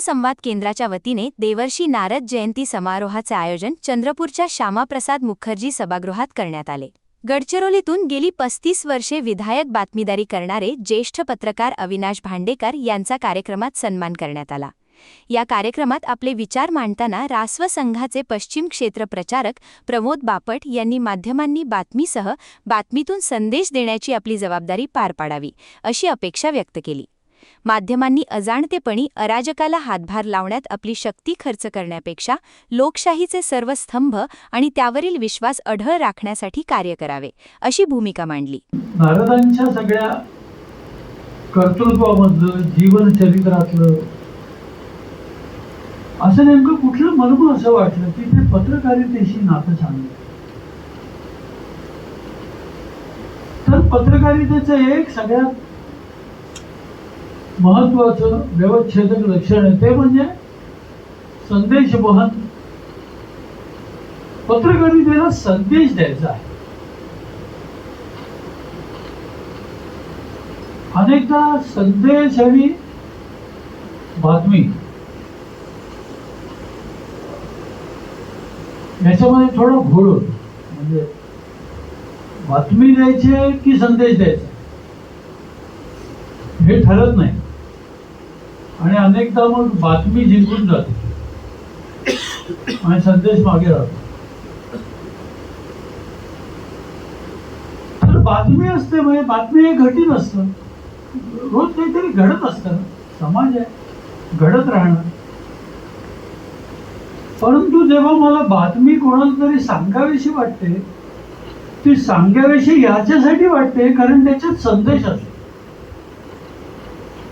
संवाद केंद्राच्या वतीने देवर्षी नारद जयंती समारोहाचे आयोजन चंद्रपूरच्या श्यामाप्रसाद मुखर्जी सभागृहात करण्यात आले। गडचिरोलीतून गेली 35 वर्षे विधायक बातमीदारी करणारे ज्येष्ठ पत्रकार अविनाश भांडेकर यांचा कार्यक्रमात सन्मान करण्यात आला। या कार्यक्रमात आपले विचार मांडताना रासव संघाचे पश्चिम क्षेत्र प्रचारक प्रमोद बापट यांनी माध्यमांनी बातमीसह बातमीतून संदेश देण्याची आपली जबाबदारी पार पाडावी अशी अपेक्षा व्यक्त केली। माध्यमांनी अजाणतेपणी अराजकाला हातभार लावण्यात आपली शक्ती खर्च करण्यापेक्षा लोकशाहीचे सर्व स्तंभ आणि त्यावरील विश्वास अढळ राखण्यासाठी कार्य करावे अशी भूमिका मांडली। नारदांच्या सगळ्या कर्तृत्वामधलं जीवनचरित्रातलं असं नेमकं कुठलं मर्म असं वाटलं की ते पत्रकारितेशी नातं सांगलं। तर पत्रकारितेचं एक सगळ्यात महत्वाचं व्यवच्छेदक लक्षण आहे ते म्हणजे संदेश वहन। पत्रकारितेला संदेश द्यायचा आहे। अनेकदा संदेश आणि बातमी याच्यामध्ये थोडा घोळ होतो। म्हणजे बातमी द्यायची की संदेश द्यायचा हे ठरत नाही आणि अनेकदा मग बातमी जिंकून जाते आणि संदेश मागे राहतो। तर बातमी असते म्हणजे बातमी हे घटित असतं, रोज काहीतरी घडत असतं, समाज आहे घडत राहणं। परंतु जेव्हा मला बातमी कोणाला तरी सांगावीशी वाटते ती सांगावीशी याच्यासाठी वाटते कारण त्याच्यात संदेश असतो।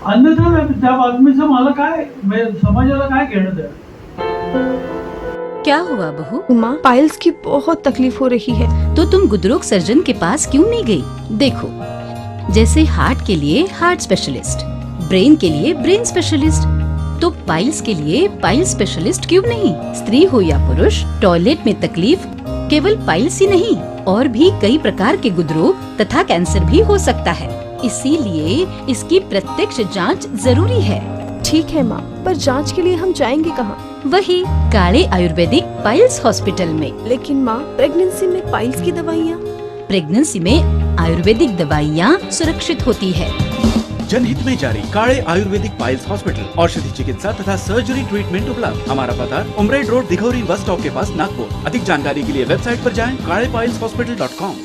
अन्यथा त्या बातमीचं मला काय समाजाला काय घेणं द्या। क्या हुआ बहू? माँ, पाइल्स की बहुत तकलीफ हो रही है। तो तुम गुदरोग सर्जन के पास क्यों नहीं गई? देखो, जैसे हार्ट के लिए हार्ट स्पेशलिस्ट, ब्रेन के लिए ब्रेन स्पेशलिस्ट, तो पाइल्स के लिए पाइल स्पेशलिस्ट क्यों नहीं? स्त्री हो या पुरुष, टॉयलेट में तकलीफ केवल पाइल्स ही नहीं और भी कई प्रकार के गुदरोग तथा कैंसर भी हो सकता है। इसीलिए इसकी प्रत्यक्ष जांच जरूरी है। ठीक है माँ, पर जांच के लिए हम जाएंगे कहाँ? वही काले आयुर्वेदिक पाइल्स हॉस्पिटल में। लेकिन माँ, प्रेगनेंसी में पाइल्स की दवाइयाँ? प्रेगनेंसी में आयुर्वेदिक दवाइयाँ सुरक्षित होती है। जनहित में जारी। काले आयुर्वेदिक पाइल्स हॉस्पिटल, औषधि चिकित्सा तथा सर्जरी ट्रीटमेंट उपलब्ध। हमारा पता उमरेड रोड, दिघौरी बस स्टॉप के पास, नागपुर। अधिक जानकारी के लिए वेबसाइट पर जाएं kalepileshhospital.com।